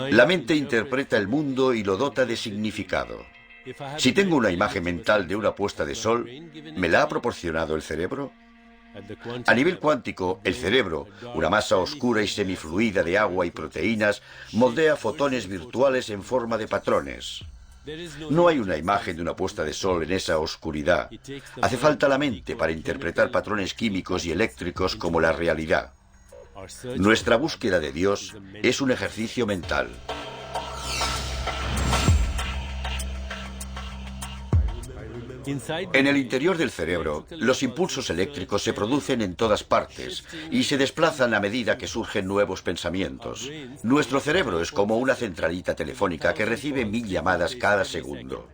A: La mente interpreta el mundo y lo dota de significado. Si tengo una imagen mental de una puesta de sol, ¿me la ha proporcionado el cerebro? A nivel cuántico, el cerebro, una masa oscura y semifluida de agua y proteínas, moldea fotones virtuales en forma de patrones. No hay una imagen de una puesta de sol en esa oscuridad. Hace falta la mente para interpretar patrones químicos y eléctricos como la realidad. Nuestra búsqueda de Dios es un ejercicio mental. En el interior del cerebro, los impulsos eléctricos se producen en todas partes y se desplazan a medida que surgen nuevos pensamientos. Nuestro cerebro es como una centralita telefónica que recibe 1000 llamadas cada segundo.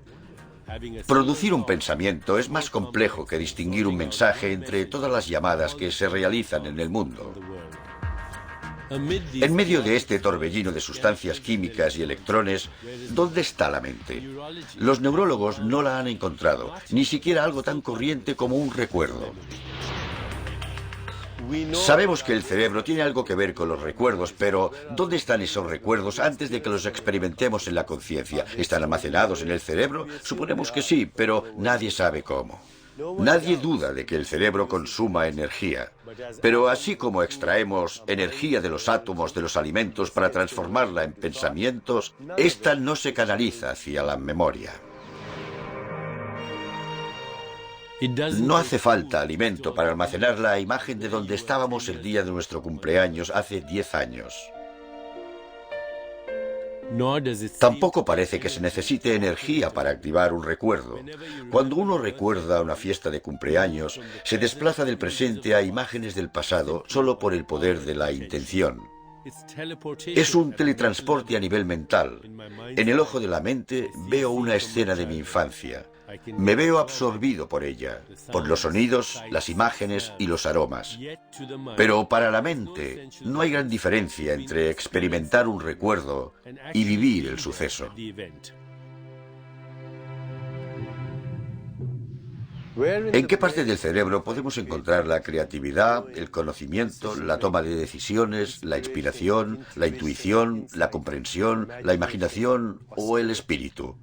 A: Producir un pensamiento es más complejo que distinguir un mensaje entre todas las llamadas que se realizan en el mundo. En medio de este torbellino de sustancias químicas y electrones, ¿dónde está la mente? Los neurólogos no la han encontrado, ni siquiera algo tan corriente como un recuerdo. Sabemos que el cerebro tiene algo que ver con los recuerdos, pero ¿dónde están esos recuerdos antes de que los experimentemos en la conciencia? ¿Están almacenados en el cerebro? Suponemos que sí, pero nadie sabe cómo. Nadie duda de que el cerebro consuma energía, pero así como extraemos energía de los átomos de los alimentos para transformarla en pensamientos, esta no se canaliza hacia la memoria. No hace falta alimento para almacenar la imagen de donde estábamos el día de nuestro cumpleaños hace 10 años. Tampoco parece que se necesite energía para activar un recuerdo. Cuando uno recuerda una fiesta de cumpleaños, se desplaza del presente a imágenes del pasado solo por el poder de la intención. Es un teletransporte a nivel mental. En el ojo de la mente veo una escena de mi infancia. Me veo absorbido por ella, por los sonidos, las imágenes y los aromas. Pero para la mente no hay gran diferencia entre experimentar un recuerdo y vivir el suceso. ¿En qué parte del cerebro podemos encontrar la creatividad, el conocimiento, la toma de decisiones, la inspiración, la intuición, la comprensión, la imaginación o el espíritu?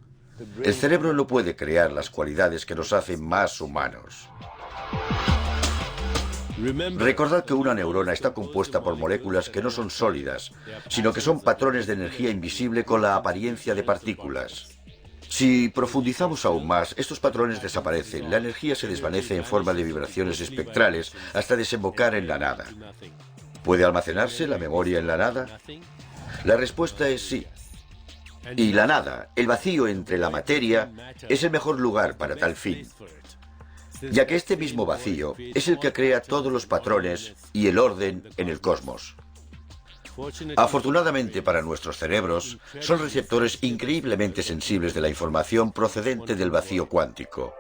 A: El cerebro no puede crear las cualidades que nos hacen más humanos. Recordad que una neurona está compuesta por moléculas que no son sólidas, sino que son patrones de energía invisible con la apariencia de partículas. Si profundizamos aún más, estos patrones desaparecen, la energía se desvanece en forma de vibraciones espectrales hasta desembocar en la nada. ¿Puede almacenarse la memoria en la nada? La respuesta es sí. Y la nada, el vacío entre la materia, es el mejor lugar para tal fin, ya que este mismo vacío es el que crea todos los patrones y el orden en el cosmos. Afortunadamente para nuestros cerebros, son receptores increíblemente sensibles de la información procedente del vacío cuántico.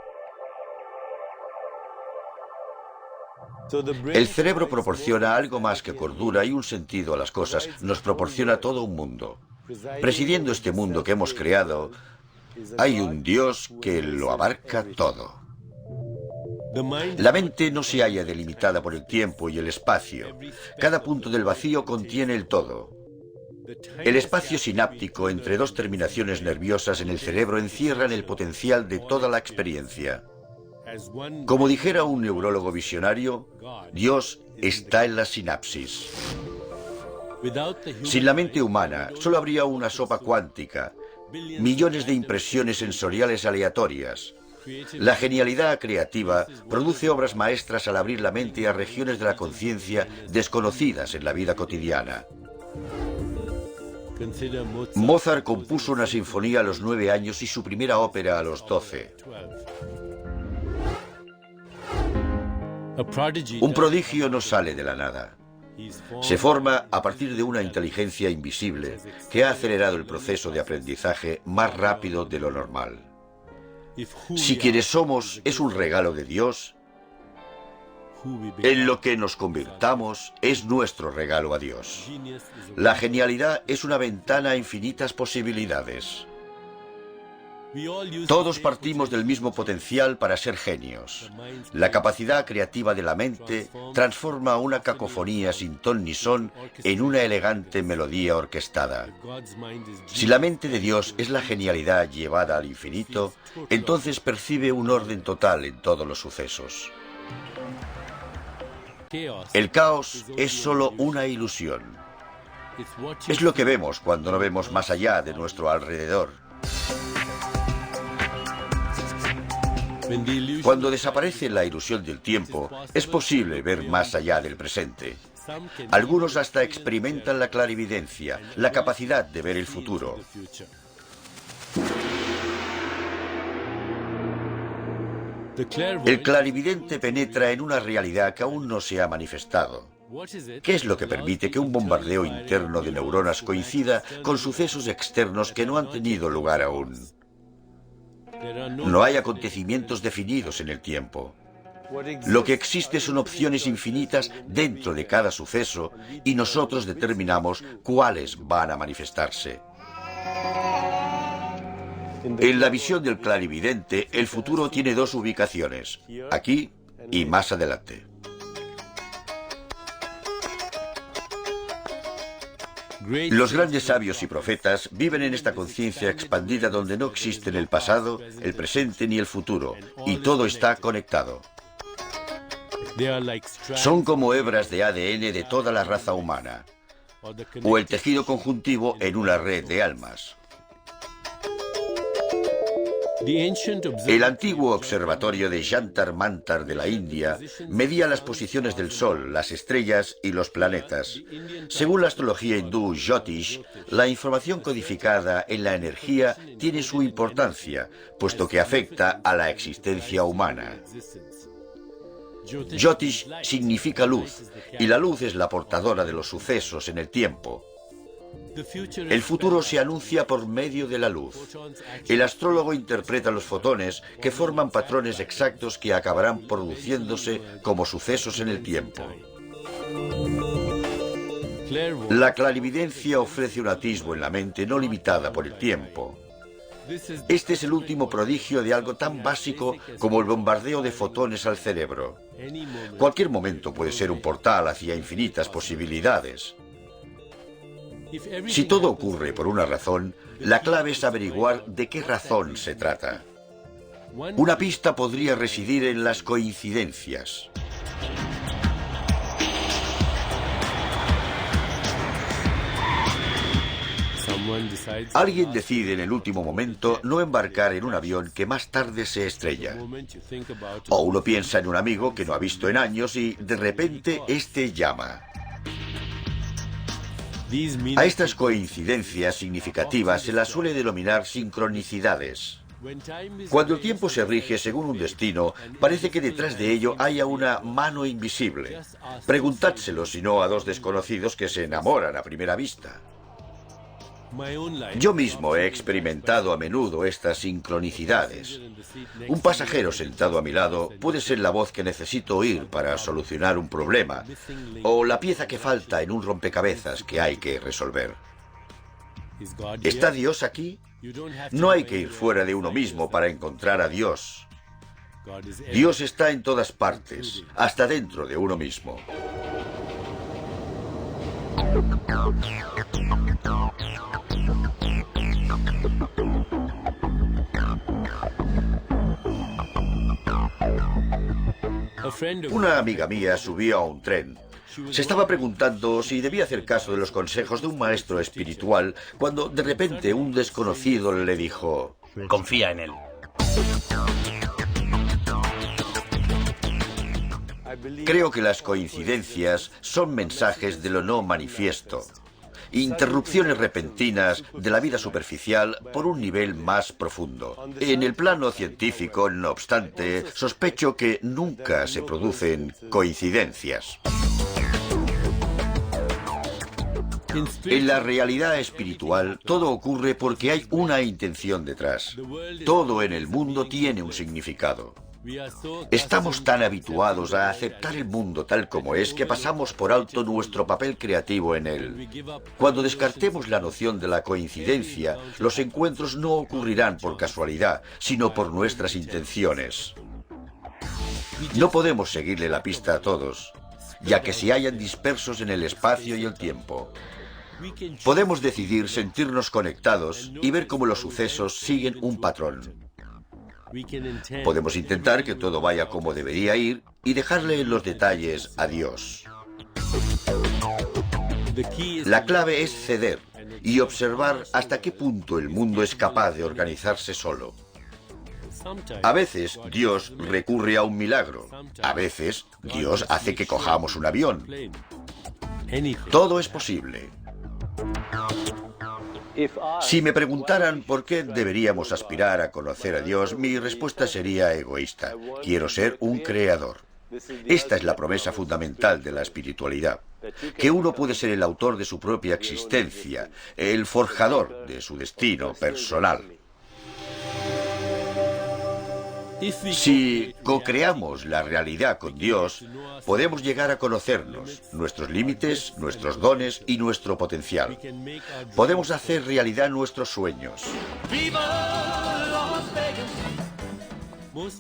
A: El cerebro proporciona algo más que cordura y un sentido a las cosas, nos proporciona todo un mundo. Presidiendo este mundo que hemos creado, hay un Dios que lo abarca todo. La mente no se halla delimitada por el tiempo y el espacio. Cada punto del vacío contiene el todo. El espacio sináptico entre dos terminaciones nerviosas en el cerebro encierran el potencial de toda la experiencia. Como dijera un neurólogo visionario, Dios está en la sinapsis. Sin la mente humana, solo habría una sopa cuántica, millones de impresiones sensoriales aleatorias. La genialidad creativa produce obras maestras al abrir la mente a regiones de la conciencia desconocidas en la vida cotidiana. Mozart compuso una sinfonía a los 9 años y su primera ópera a los 12. Un prodigio no sale de la nada. Se forma a partir de una inteligencia invisible que ha acelerado el proceso de aprendizaje más rápido de lo normal. Si quienes somos es un regalo de Dios, en lo que nos convirtamos es nuestro regalo a Dios. La genialidad es una ventana a infinitas posibilidades. Todos partimos del mismo potencial para ser genios. La capacidad creativa de la mente transforma una cacofonía sin ton ni son en una elegante melodía orquestada. Si la mente de Dios es la genialidad llevada al infinito, entonces percibe un orden total en todos los sucesos. El caos es solo una ilusión. Es lo que vemos cuando no vemos más allá de nuestro alrededor. Cuando desaparece la ilusión del tiempo, es posible ver más allá del presente. Algunos hasta experimentan la clarividencia, la capacidad de ver el futuro. El clarividente penetra en una realidad que aún no se ha manifestado. ¿Qué es lo que permite que un bombardeo interno de neuronas coincida con sucesos externos que no han tenido lugar aún? No hay acontecimientos definidos en el tiempo. Lo que existe son opciones infinitas dentro de cada suceso y nosotros determinamos cuáles van a manifestarse. En la visión del clarividente, el futuro tiene dos ubicaciones, aquí y más adelante. Los grandes sabios y profetas viven en esta conciencia expandida donde no existen el pasado, el presente ni el futuro, y todo está conectado. Son como hebras de ADN de toda la raza humana, o el tejido conjuntivo en una red de almas. El antiguo observatorio de Jantar Mantar de la India medía las posiciones del Sol, las estrellas y los planetas. Según la astrología hindú Jyotish, la información codificada en la energía tiene su importancia, puesto que afecta a la existencia humana. Jyotish significa luz, y la luz es la portadora de los sucesos en el tiempo. El futuro se anuncia por medio de la luz. El astrólogo interpreta los fotones que forman patrones exactos que acabarán produciéndose como sucesos en el tiempo. La clarividencia ofrece un atisbo en la mente no limitada por el tiempo. Este es el último prodigio de algo tan básico como el bombardeo de fotones al cerebro. Cualquier momento puede ser un portal hacia infinitas posibilidades. Si todo ocurre por una razón, la clave es averiguar de qué razón se trata. Una pista podría residir en las coincidencias. Alguien decide en el último momento no embarcar en un avión que más tarde se estrella. O uno piensa en un amigo que no ha visto en años y de repente este llama. A estas coincidencias significativas se las suele denominar sincronicidades. Cuando el tiempo se rige según un destino, parece que detrás de ello haya una mano invisible. Preguntádselo si no a dos desconocidos que se enamoran a primera vista. Yo mismo he experimentado a menudo estas sincronicidades. Un pasajero sentado a mi lado puede ser la voz que necesito oír para solucionar un problema, o la pieza que falta en un rompecabezas que hay que resolver. ¿Está Dios aquí? No hay que ir fuera de uno mismo para encontrar a Dios. Dios está en todas partes, hasta dentro de uno mismo. Una amiga mía subió a un tren. Se estaba preguntando si debía hacer caso de los consejos de un maestro espiritual cuando de repente un desconocido le dijo:
E: Confía en él.
A: Creo que las coincidencias son mensajes de lo no manifiesto, interrupciones repentinas de la vida superficial por un nivel más profundo. En el plano científico, no obstante, sospecho que nunca se producen coincidencias. En la realidad espiritual, todo ocurre porque hay una intención detrás. Todo en el mundo tiene un significado. Estamos tan habituados a aceptar el mundo tal como es que pasamos por alto nuestro papel creativo en él. Cuando descartemos la noción de la coincidencia, los encuentros no ocurrirán por casualidad, sino por nuestras intenciones. No podemos seguirle la pista a todos, ya que se hallan dispersos en el espacio y el tiempo. Podemos decidir sentirnos conectados y ver cómo los sucesos siguen un patrón. Podemos intentar que todo vaya como debería ir y dejarle en los detalles a Dios. La clave es ceder y observar hasta qué punto el mundo es capaz de organizarse solo. A veces Dios recurre a un milagro. A veces Dios hace que cojamos un avión. Todo es posible. Si me preguntaran por qué deberíamos aspirar a conocer a Dios, mi respuesta sería egoísta. Quiero ser un creador. Esta es la promesa fundamental de la espiritualidad, que uno puede ser el autor de su propia existencia, el forjador de su destino personal. Si co-creamos la realidad con Dios, podemos llegar a conocernos, nuestros límites, nuestros dones y nuestro potencial. Podemos hacer realidad nuestros sueños.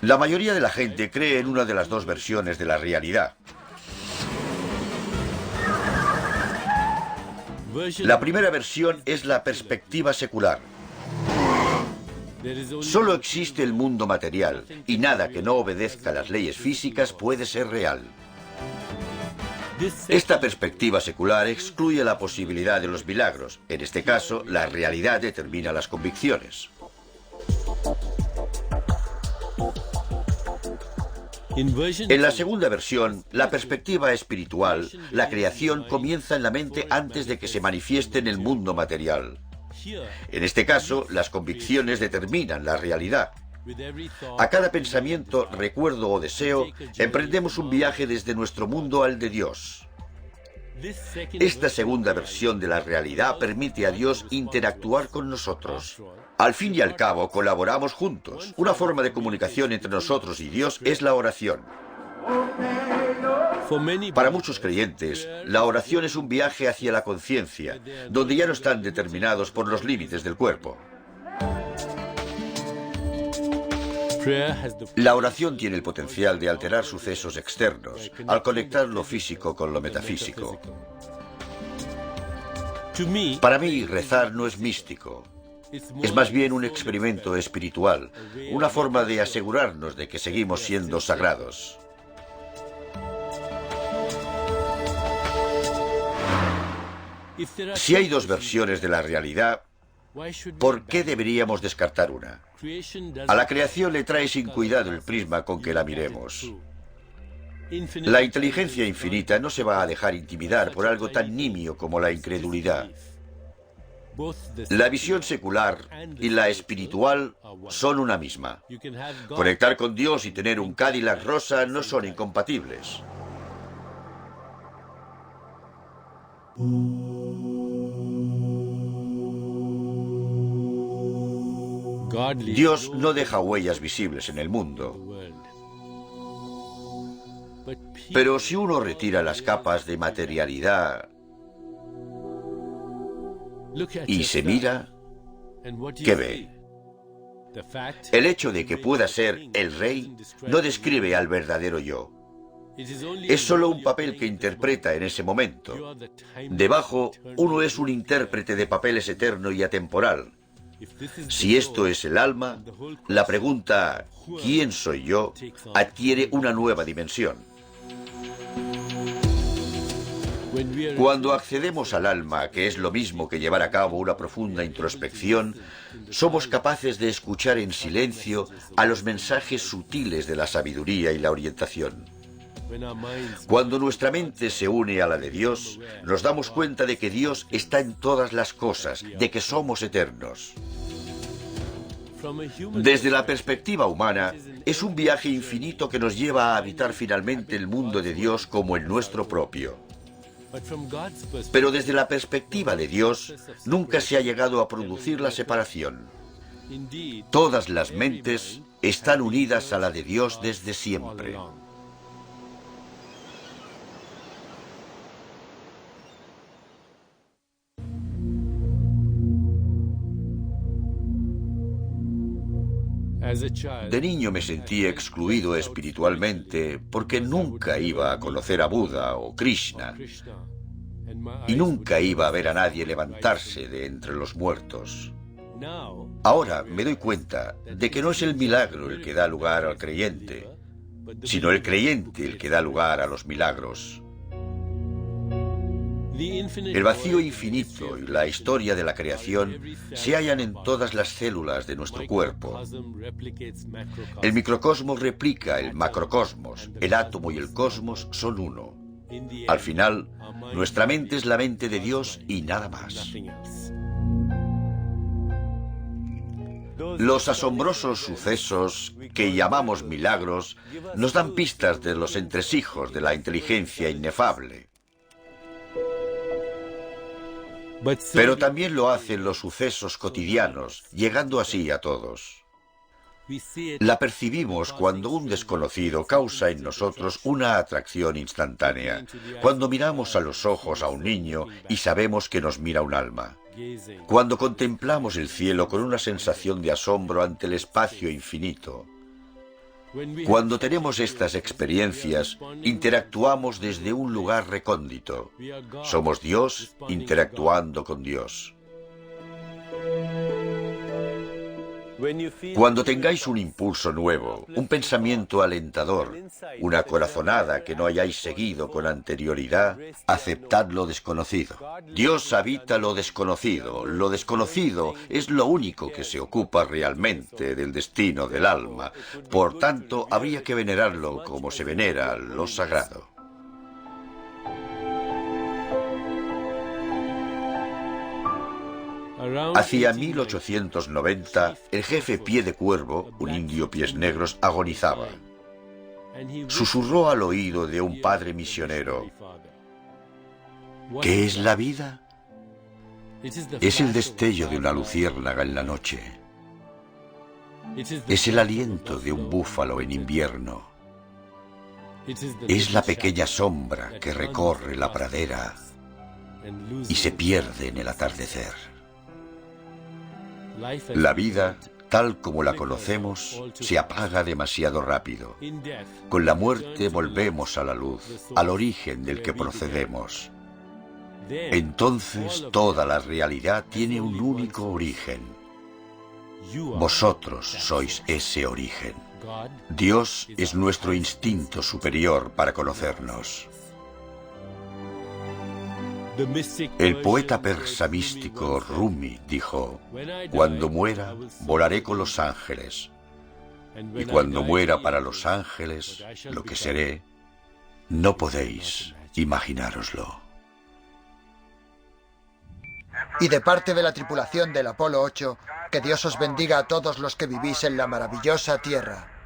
A: La mayoría de la gente cree en una de las dos versiones de la realidad. La primera versión es la perspectiva secular. Solo existe el mundo material y nada que no obedezca a las leyes físicas puede ser real. Esta perspectiva secular excluye la posibilidad de los milagros. En este caso, la realidad determina las convicciones. En la segunda versión, la perspectiva espiritual, la creación comienza en la mente antes de que se manifieste en el mundo material. En este caso, las convicciones determinan la realidad. A cada pensamiento, recuerdo o deseo, emprendemos un viaje desde nuestro mundo al de Dios. Esta segunda versión de la realidad permite a Dios interactuar con nosotros. Al fin y al cabo, colaboramos juntos. Una forma de comunicación entre nosotros y Dios es la oración. Para muchos creyentes, la oración es un viaje hacia la conciencia, donde ya no están determinados por los límites del cuerpo. La oración tiene el potencial de alterar sucesos externos, al conectar lo físico con lo metafísico. Para mí, rezar no es místico. Es más bien un experimento espiritual, una forma de asegurarnos de que seguimos siendo sagrados. Si hay dos versiones de la realidad, ¿por qué deberíamos descartar una? A la creación le trae sin cuidado el prisma con que la miremos. La inteligencia infinita no se va a dejar intimidar por algo tan nimio como la incredulidad. La visión secular y la espiritual son una misma. Conectar con Dios y tener un Cadillac rosa no son incompatibles. Dios no deja huellas visibles en el mundo. Pero si uno retira las capas de materialidad y se mira, ¿qué ve? El hecho de que pueda ser el rey no describe al verdadero yo. Es solo un papel que interpreta en ese momento. Debajo, uno es un intérprete de papeles eterno y atemporal. Si esto es el alma, la pregunta ¿quién soy yo? Adquiere una nueva dimensión. Cuando accedemos al alma, que es lo mismo que llevar a cabo una profunda introspección, somos capaces de escuchar en silencio a los mensajes sutiles de la sabiduría y la orientación. Cuando nuestra mente se une a la de Dios, nos damos cuenta de que Dios está en todas las cosas, de que somos eternos. Desde la perspectiva humana, es un viaje infinito que nos lleva a habitar finalmente el mundo de Dios como el nuestro propio. Pero desde la perspectiva de Dios, nunca se ha llegado a producir la separación. Todas las mentes están unidas a la de Dios desde siempre. De niño me sentí excluido espiritualmente porque nunca iba a conocer a Buda o Krishna y nunca iba a ver a nadie levantarse de entre los muertos. Ahora me doy cuenta de que no es el milagro el que da lugar al creyente, sino el creyente el que da lugar a los milagros. El vacío infinito y la historia de la creación se hallan en todas las células de nuestro cuerpo. El microcosmos replica el macrocosmos, el átomo y el cosmos son uno. Al final, nuestra mente es la mente de Dios y nada más. Los asombrosos sucesos que llamamos milagros nos dan pistas de los entresijos de la inteligencia inefable. Pero también lo hacen los sucesos cotidianos, llegando así a todos. La percibimos cuando un desconocido causa en nosotros una atracción instantánea, cuando miramos a los ojos a un niño y sabemos que nos mira un alma, cuando contemplamos el cielo con una sensación de asombro ante el espacio infinito. Cuando tenemos estas experiencias, interactuamos desde un lugar recóndito. Somos Dios interactuando con Dios. Cuando tengáis un impulso nuevo, un pensamiento alentador, una corazonada que no hayáis seguido con anterioridad, aceptad lo desconocido. Dios habita lo desconocido. Lo desconocido es lo único que se ocupa realmente del destino del alma. Por tanto, habría que venerarlo como se venera lo sagrado. Hacia 1890, el jefe Pie de Cuervo, un indio pies negros, agonizaba. Susurró al oído de un padre misionero: ¿qué es la vida? Es el destello de una luciérnaga en la noche. Es el aliento de un búfalo en invierno. Es la pequeña sombra que recorre la pradera y se pierde en el atardecer. La vida, tal como la conocemos, se apaga demasiado rápido. Con la muerte volvemos a la luz, al origen del que procedemos. Entonces toda la realidad tiene un único origen. Vosotros sois ese origen. Dios es nuestro instinto superior para conocernos. El poeta persa místico Rumi dijo: cuando muera, volaré con los ángeles. Y cuando muera para los ángeles, lo que seré, no podéis imaginároslo.
B: Y de parte de la tripulación del Apolo 8, que Dios os bendiga a todos los que vivís en la maravillosa Tierra.